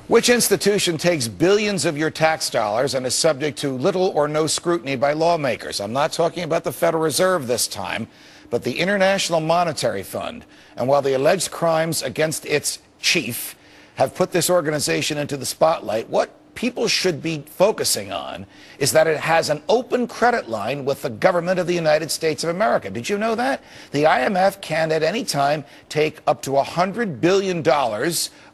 Which institution takes billions of your tax dollars and is subject to little or no scrutiny by lawmakers? I'm not talking about the Federal Reserve this time, but the International Monetary Fund. And while the alleged crimes against its chief have put this organization into the spotlight, what people should be focusing on is that it has an open credit line with the government of the United States of America. Did you know that? The IMF can at any time take up to $100 billion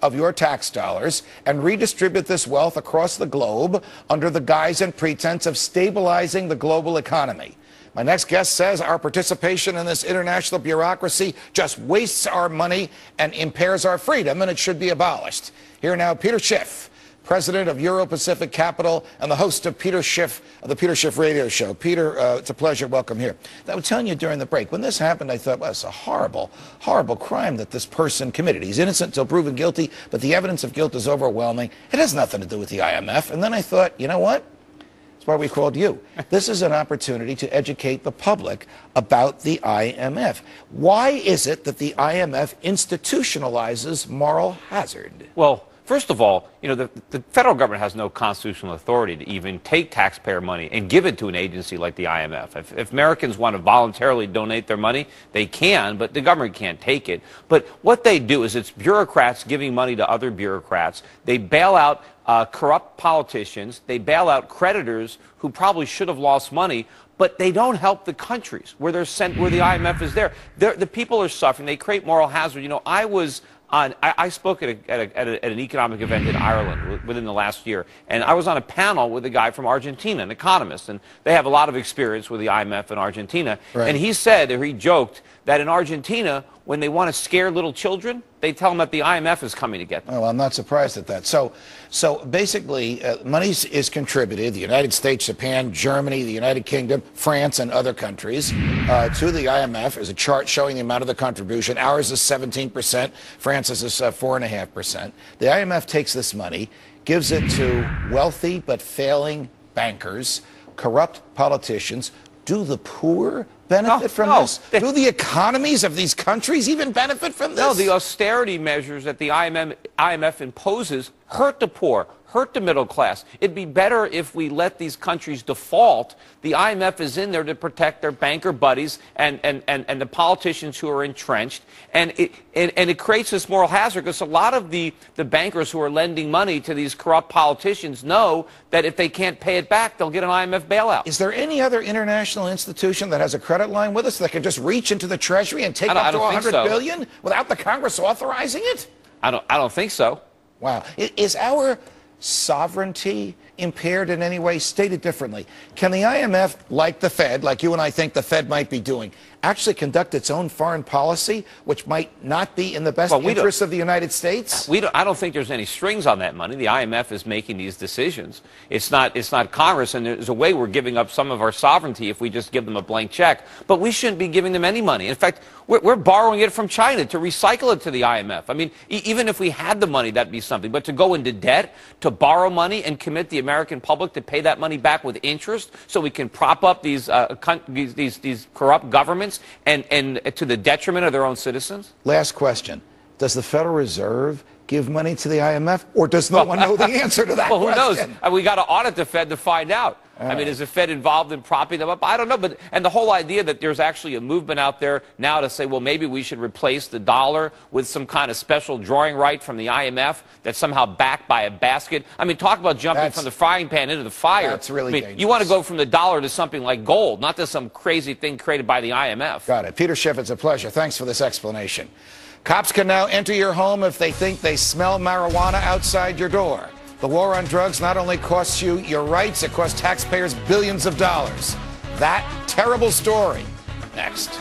of your tax dollars and redistribute this wealth across the globe under the guise and pretense of stabilizing the global economy. My next guest says our participation in this international bureaucracy just wastes our money and impairs our freedom, and it should be abolished. Here now, Peter Schiff, president of Euro-Pacific Capital and the host of the Peter Schiff radio show. Peter, it's a pleasure. Welcome here. I was telling you during the break, when this happened, I thought, well, it's a horrible, horrible crime that this person committed. He's innocent until proven guilty, but the evidence of guilt is overwhelming. It has nothing to do with the IMF. And then I thought, you know what? That's why we called you. This is an opportunity to educate the public about the IMF. Why is it that the IMF institutionalizes moral hazard? Well, first of all, the federal government has no constitutional authority to even take taxpayer money and give it to an agency like the IMF. If Americans want to voluntarily donate their money, they can, but the government can't take it. But what they do is it's bureaucrats giving money to other bureaucrats. They bail out corrupt politicians. They bail out creditors who probably should have lost money, but they don't help the countries where they're sent, where the IMF is there. The people are suffering. They create moral hazard. I spoke at an economic event in Ireland within the last year, and I was on a panel with a guy from Argentina, an economist, and they have a lot of experience with the IMF in Argentina. Right. And he said, or he joked, that in Argentina, when they want to scare little children, they tell them that the IMF is coming to get them. Oh, I'm not surprised at that. So basically, money is contributed, the United States, Japan, Germany, the United Kingdom, France, and other countries, to the IMF. There's a chart showing the amount of the contribution. Ours is 17%. France's is 4.5%. The IMF takes this money, gives it to wealthy but failing bankers, corrupt politicians. Do the poor benefit from this? Do the economies of these countries even benefit from this? No, the austerity measures that the IMF imposes hurt the poor, hurt the middle class. It'd be better if we let these countries default. The IMF is in there to protect their banker buddies and the politicians who are entrenched. And it creates this moral hazard because a lot of the bankers who are lending money to these corrupt politicians know that if they can't pay it back, they'll get an IMF bailout. Is there any other international institution that has a credit line with us that can just reach into the Treasury and take up to $100 billion without the Congress authorizing it? I don't think so. Wow. Is our sovereignty impaired in any way? Stated differently, can the IMF, like the Fed, like you and I think the Fed might be doing, actually conduct its own foreign policy, which might not be in the best interests of the United States? I don't think there's any strings on that money. The IMF is making these decisions. It's not Congress, and there's a way we're giving up some of our sovereignty if we just give them a blank check. But we shouldn't be giving them any money. In fact, we're borrowing it from China to recycle it to the IMF. I mean, even if we had the money, that'd be something. But to go into debt, to borrow money and commit the American public to pay that money back with interest so we can prop up these corrupt governments and to the detriment of their own citizens? Last question. Does the Federal Reserve give money to the IMF, or does no one know the answer to that question? Well, who knows? We got to audit the Fed to find out. I mean, is the Fed involved in propping them up? I don't know. And the whole idea that there's actually a movement out there now to say, well, maybe we should replace the dollar with some kind of special drawing right from the IMF that's somehow backed by a basket. I mean, talk about jumping from the frying pan into the fire. That's really dangerous. You want to go from the dollar to something like gold, not to some crazy thing created by the IMF. Got it. Peter Schiff, it's a pleasure. Thanks for this explanation. Cops can now enter your home if they think they smell marijuana outside your door. The war on drugs not only costs you your rights, it costs taxpayers billions of dollars. That terrible story. Next.